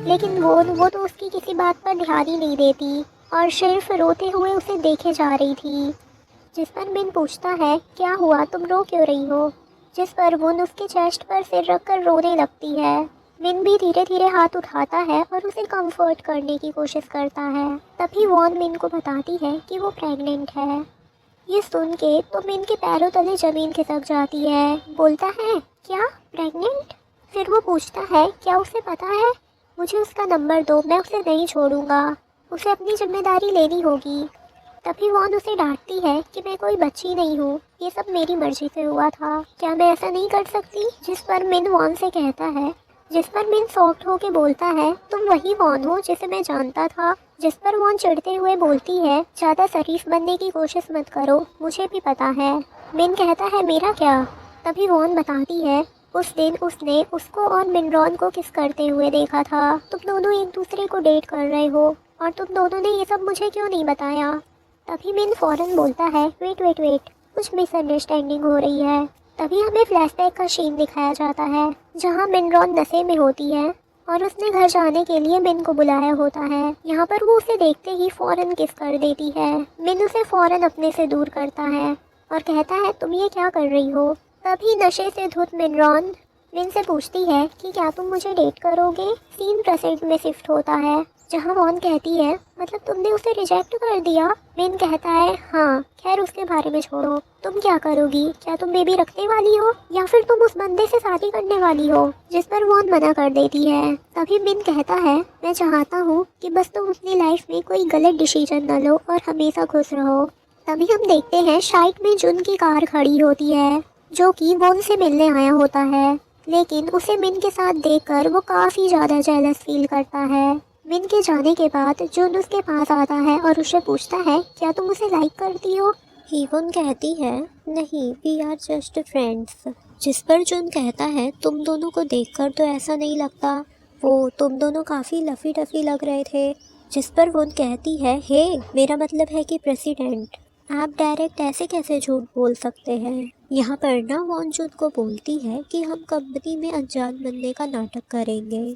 लेकिन वो तो उसकी किसी बात पर ध्यान ही नहीं देती और सिर्फ रोते हुए उसे देखे जा रही थी। जिस पर मिन पूछता है, क्या हुआ, तुम रो क्यों रही हो? जिस पर वुन उसके चेस्ट पर सिर रखकर रोने लगती है। मिन भी धीरे धीरे हाथ उठाता है और उसे कंफर्ट करने की कोशिश करता है। तभी वॉन मिन को बताती है कि वो प्रेग्नेंट है। ये सुन के तो मिन के पैरों तले जमीन खिसक जाती है। बोलता है, क्या प्रेग्नेंट? फिर वो पूछता है, क्या उसे पता है? मुझे उसका नंबर दो, मैं उसे नहीं छोड़ूंगा। उसे अपनी जिम्मेदारी लेनी होगी। तभी वॉन उसे डांटती है कि मैं कोई बच्ची नहीं हूँ, ये सब मेरी मर्जी से हुआ था, क्या मैं ऐसा नहीं कर सकती? जिस पर मिन वॉन से कहता है, जिस पर मिन सॉफ्ट होके बोलता है, तुम वही वॉन हो जिसे मैं जानता था। जिस पर वॉन चिढ़ते हुए बोलती है, ज़्यादा शरीफ बनने की कोशिश मत करो, मुझे भी पता है। मिन कहता है, मेरा क्या? तभी वॉन बताती है, उस दिन उसने उसको और मिनरॉन को किस करते हुए देखा था। तुम दोनों एक दूसरे को डेट कर रहे हो और तुम दोनों ने ये सब मुझे क्यों नहीं बताया? तभी मिन फौरन बोलता है, वेट वेट वेट, कुछ मिसअंडरस्टैंडिंग हो रही है। तभी हमें फ्लैशबैक का सीन दिखाया जाता है जहां मिनरॉन नशे में होती है और उसने घर जाने के लिए मिन को बुलाया होता है। यहाँ पर वो उसे देखते ही फौरन किस कर देती है। मिन उसे फौरन अपने से दूर करता है और कहता है, तुम ये क्या कर रही हो? तभी नशे से धुत मिनरॉन मिन से पूछती है कि क्या तुम मुझे डेट करोगे? सीन प्रेजेंट में शिफ्ट होता है जहाँ वॉन कहती है, मतलब तुमने उसे रिजेक्ट कर दिया? मिन कहता है, हाँ, खैर उसके बारे में छोड़ो, तुम क्या करोगी? क्या तुम बेबी रखने वाली हो या फिर तुम उस बंदे से शादी करने वाली हो? जिस पर वॉन मना कर देती है। तभी मिन कहता है, मैं चाहता हूँ कि बस तुम अपनी लाइफ में कोई गलत डिसीजन न लो और हमेशा खुश रहो। तभी हम देखते हैं साइड में जुन की कार खड़ी होती है जो कि वॉन से मिलने आया होता है, लेकिन उसे मिन के साथ देखकर वो काफ़ी ज़्यादा जेलस फील करता है। मिन के जाने के बाद जुन उसके पास आता है और उससे पूछता है, क्या तुम उसे लाइक करती हो? हीवुन कहती है, नहीं, वी आर जस्ट फ्रेंड्स। जिस पर जुन कहता है, तुम दोनों को देखकर तो ऐसा नहीं लगता, वो तुम दोनों काफ़ी लफी टफी लग रहे थे। जिस पर वुन कहती है, हे, मेरा मतलब है कि प्रेसिडेंट, आप डायरेक्ट ऐसे कैसे झूठ बोल सकते हैं? यहाँ पर ना वॉन जुन को बोलती है कि हम कंपनी में अनजान बनने का नाटक करेंगे।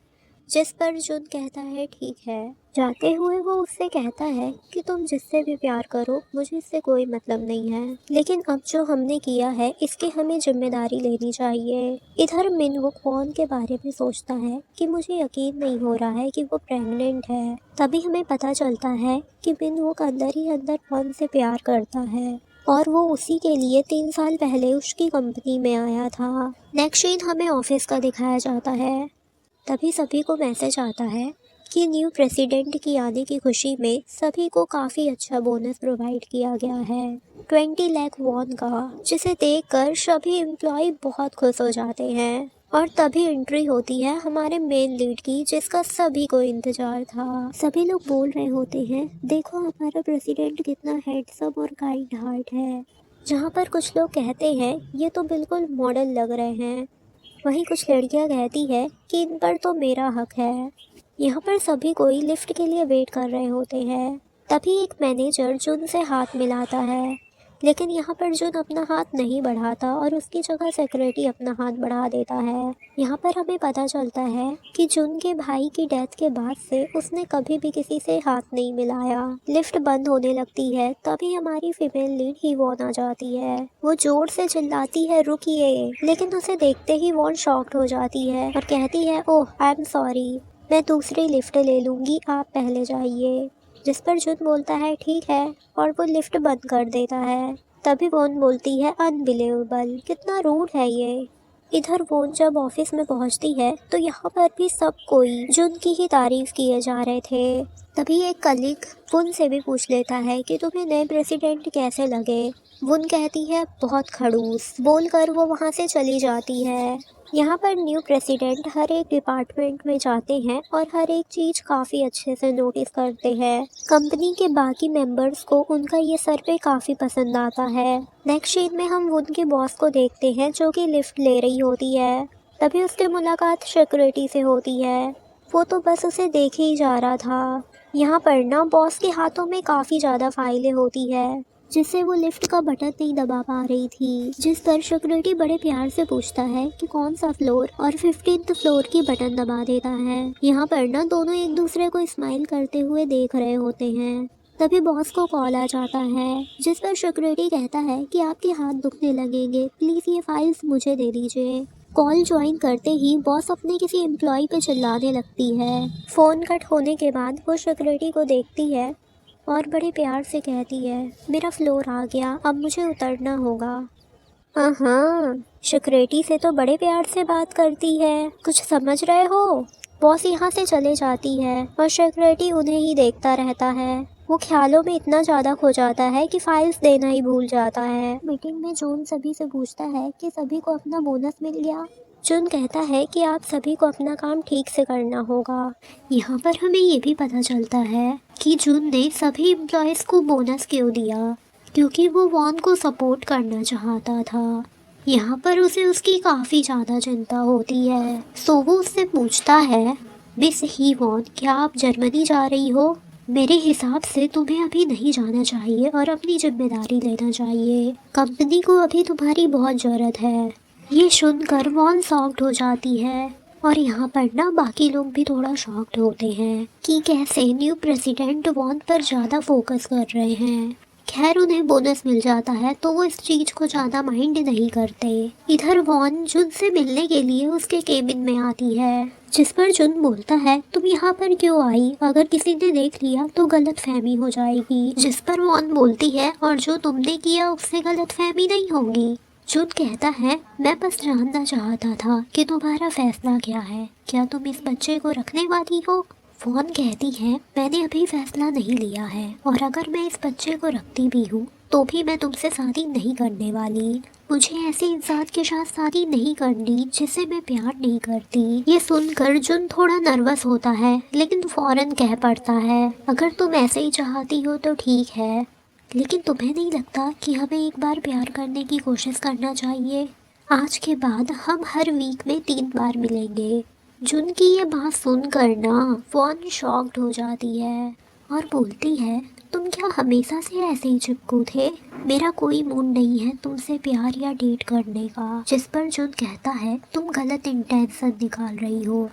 जिस पर जुन कहता है, ठीक है। जाते हुए वो उससे कहता है कि तुम जिससे भी प्यार करो, मुझे इससे कोई मतलब नहीं है, लेकिन अब जो हमने किया है इसकी हमें जिम्मेदारी लेनी चाहिए। इधर मिनवुक वॉन के बारे में सोचता है कि मुझे यकीन नहीं हो रहा है कि वो प्रेग्नेंट है। तभी हमें पता चलता है कि मिनवुक अंदर ही अंदर वॉन से प्यार करता है और वो उसी के लिए 3 साल पहले उसकी कंपनी में आया था। नेक्स्ट सीन हमें ऑफिस का दिखाया जाता है। तभी सभी को मैसेज आता है कि न्यू प्रेसिडेंट की आने की खुशी में सभी को काफ़ी अच्छा बोनस प्रोवाइड किया गया है, 20 लाख वॉन का, जिसे देखकर सभी एम्प्लॉय बहुत खुश हो जाते हैं। और तभी एंट्री होती है हमारे मेन लीड की, जिसका सभी को इंतजार था। सभी लोग बोल रहे होते हैं, देखो हमारा प्रेसिडेंट कितना हैंडसम और काइंड हार्ट है। जहाँ पर कुछ लोग कहते हैं, ये तो बिल्कुल मॉडल लग रहे हैं। वहीं कुछ लड़कियां कहती है कि इन पर तो मेरा हक है। यहाँ पर सभी कोई लिफ्ट के लिए वेट कर रहे होते हैं। तभी एक मैनेजर जुन से हाथ मिलाता है, लेकिन यहाँ पर जुन अपना हाथ नहीं बढ़ाता और उसकी जगह सेक्रेटरी अपना हाथ बढ़ा देता है। यहाँ पर हमें पता चलता है कि जुन के भाई की डेथ के बाद से उसने कभी भी किसी से हाथ नहीं मिलाया। लिफ्ट बंद होने लगती है, तभी हमारी फीमेल लीड ही वॉन आ जाती है। वो जोर से चिल्लाती है, रुकिए, लेकिन उसे देखते ही वॉन शॉक्ड हो जाती है और कहती है, ओह आई एम सॉरी, मैं दूसरी लिफ्ट ले लूँगी, आप पहले जाइए। जिस पर जुन बोलता है, ठीक है, और वो लिफ्ट बंद कर देता है। तभी वॉन बोलती है, अनबिलीवेबल, कितना रूड है ये। इधर वॉन जब ऑफिस में पहुंचती है तो यहाँ पर भी सब कोई जुन की ही तारीफ किए जा रहे थे। तभी एक कलीग वुन से भी पूछ लेता है कि तुम्हें नए प्रेसिडेंट कैसे लगे। वुन कहती है, बहुत खड़ूस, बोलकर वो वहाँ से चली जाती है। यहाँ पर न्यू प्रेसिडेंट हर एक डिपार्टमेंट में जाते हैं और हर एक चीज काफ़ी अच्छे से नोटिस करते हैं। कंपनी के बाकी मेंबर्स को उनका ये सर्वे काफ़ी पसंद आता है। नेक्स्ट सीन में हम उनके बॉस को देखते हैं जो कि लिफ्ट ले रही होती है। तभी उसकी मुलाकात सिक्योरिटी से होती है। वो तो बस उसे देखे ही जा रहा था। यहाँ पर ना बॉस के हाथों में काफ़ी ज़्यादा फाइलें होती है। जिससे वो लिफ्ट का बटन नहीं दबा पा रही थी। जिस पर सिक्योरिटी बड़े प्यार से पूछता है कि कौन सा फ्लोर और 15th फ्लोर की बटन दबा देता है। यहाँ पर ना दोनों एक दूसरे को स्माइल करते हुए देख रहे होते हैं। तभी बॉस को कॉल आ जाता है, जिस पर सिक्योरिटी कहता है कि आपके हाथ दुखने लगेंगे, प्लीज ये फाइल्स मुझे दे दीजिए। कॉल ज्वाइन करते ही बॉस अपने किसी एम्प्लॉय पे चिल्लाने लगती है। फोन कट होने के बाद वो सिक्योरिटी को देखती है और बड़े प्यार से कहती है, मेरा फ्लोर आ गया, अब मुझे उतरना होगा। हाँ, सिक्योरिटी से तो बड़े प्यार से बात करती है, कुछ समझ रहे हो। बॉस यहाँ से चले जाती है और सिक्योरिटी उन्हें ही देखता रहता है। वो ख्यालों में इतना ज़्यादा खो जाता है कि फाइल्स देना ही भूल जाता है। मीटिंग में जून सभी से पूछता है कि सभी को अपना बोनस मिल गया। जून कहता है कि आप सभी को अपना काम ठीक से करना होगा। यहाँ पर हमें ये भी पता चलता है कि जून ने सभी एम्प्लॉयज़ को बोनस क्यों दिया, क्योंकि वो वॉन को सपोर्ट करना चाहता था। यहाँ पर उसे उसकी काफ़ी ज़्यादा चिंता होती है। सो वो उससे पूछता है, मिस ही वॉन, क्या आप जर्मनी जा रही हो? मेरे हिसाब से तुम्हें अभी नहीं जाना चाहिए और अपनी जिम्मेदारी लेना चाहिए। कंपनी को अभी तुम्हारी बहुत ज़रूरत है। ये सुनकर वॉन शॉक्ड हो जाती है और यहाँ पर ना बाकी लोग भी थोड़ा शॉक्ड होते हैं कि कैसे न्यू प्रेसिडेंट वॉन पर ज़्यादा फोकस कर रहे हैं। खैर उन्हें बोनस मिल जाता है तो वो इस चीज़ को ज़्यादा माइंड नहीं करते। इधर वॉन जुन से मिलने के लिए उसके केबिन में आती है, जिस पर जुन बोलता है, तुम यहाँ पर क्यों आई? अगर किसी ने देख लिया तो गलत फहमी हो जाएगी। जिस पर वॉन बोलती है, और जो तुमने किया उससे गलत फहमी नहीं होगी। जुन कहता है, मैं बस जानना चाहता था कि तुम्हारा फैसला क्या है, क्या तुम इस बच्चे को रखने वाली हो? वॉन कहती है, मैंने अभी फैसला नहीं लिया है और अगर मैं इस बच्चे को रखती भी हूँ तो भी मैं तुमसे शादी नहीं करने वाली। मुझे ऐसे इंसान के साथ शादी नहीं करनी जिससे मैं प्यार नहीं करती। ये सुनकर जुन थोड़ा नर्वस होता है, लेकिन फौरन कह पड़ता है, अगर तुम ऐसे ही चाहती हो तो ठीक है, लेकिन तुम्हें नहीं लगता कि हमें एक बार प्यार करने की कोशिश करना चाहिए? आज के बाद हम हर वीक में 3 बार मिलेंगे। जुन की ये बात सुनकर ना वॉन शॉक्ड हो जाती है और बोलती है, तुम क्या हमेशा से ऐसे ही चिपकू थे? मेरा कोई मूड नहीं है तुमसे प्यार या डेट करने का। जिस पर जुन कहता है, तुम गलत इंटेंशन निकाल रही हो,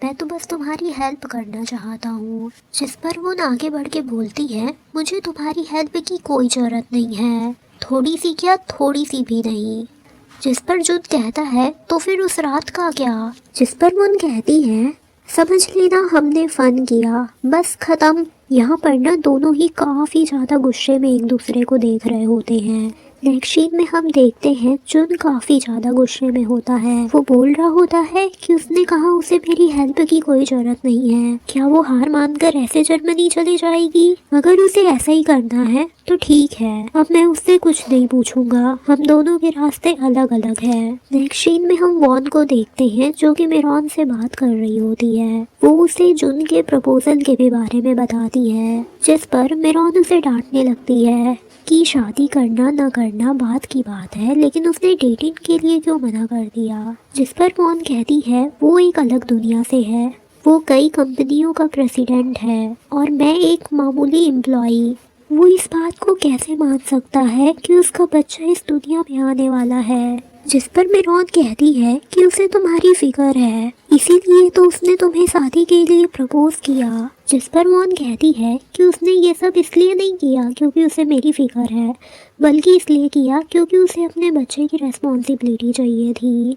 मैं तो बस तुम्हारी हेल्प करना चाहता हूँ। जिस पर वो आगे बढ़ के बोलती है, मुझे तुम्हारी हेल्प की कोई ज़रूरत नहीं है, थोड़ी सी क्या, थोड़ी सी भी नहीं। जिस पर जुन कहता है, तो फिर उस रात का क्या? जिस पर मुन कहती है, समझ लेना हमने फन किया, बस खत्म। यहाँ पर ना दोनों ही काफ़ी ज़्यादा गुस्से में एक दूसरे को देख रहे होते हैं। नेक्स्ट सीन में हम देखते हैं जुन काफ़ी ज़्यादा गुस्से में होता है। वो बोल रहा होता है कि उसने कहा उसे मेरी हेल्प की कोई ज़रूरत नहीं है। क्या वो हार मानकर ऐसे जर्मनी चली जाएगी? अगर उसे ऐसा ही करना है तो ठीक है, अब मैं उससे कुछ नहीं पूछूंगा, हम दोनों के रास्ते अलग अलग हैं। नेक्स्ट सीन में हम वॉन को देखते हैं जो कि मेरॉन से बात कर रही होती है। वो उसे जुन के प्रपोजल के भी बारे में बताती है, जिस पर मेरॉन उसे डांटने लगती है कि शादी करना न करना बात की बात है, लेकिन उसने डेटिंग के लिए क्यों मना कर दिया। जिस पर वॉन कहती है, वो एक अलग दुनिया से है, वो कई कंपनियों का प्रेसिडेंट है और मैं एक मामूली एम्प्लॉई। वो इस बात को कैसे मान सकता है कि उसका बच्चा इस दुनिया में आने वाला है। जिस पर मेरॉन कहती है कि उसे तुम्हारी फिक्र है, इसीलिए तो उसने तुम्हें शादी के लिए प्रपोज किया। जिस पर वॉन कहती है कि उसने ये सब इसलिए नहीं किया क्योंकि उसे मेरी फिक्र है, बल्कि इसलिए किया क्योंकि उसे अपने बच्चे की रेस्पॉन्सिबिलिटी चाहिए थी।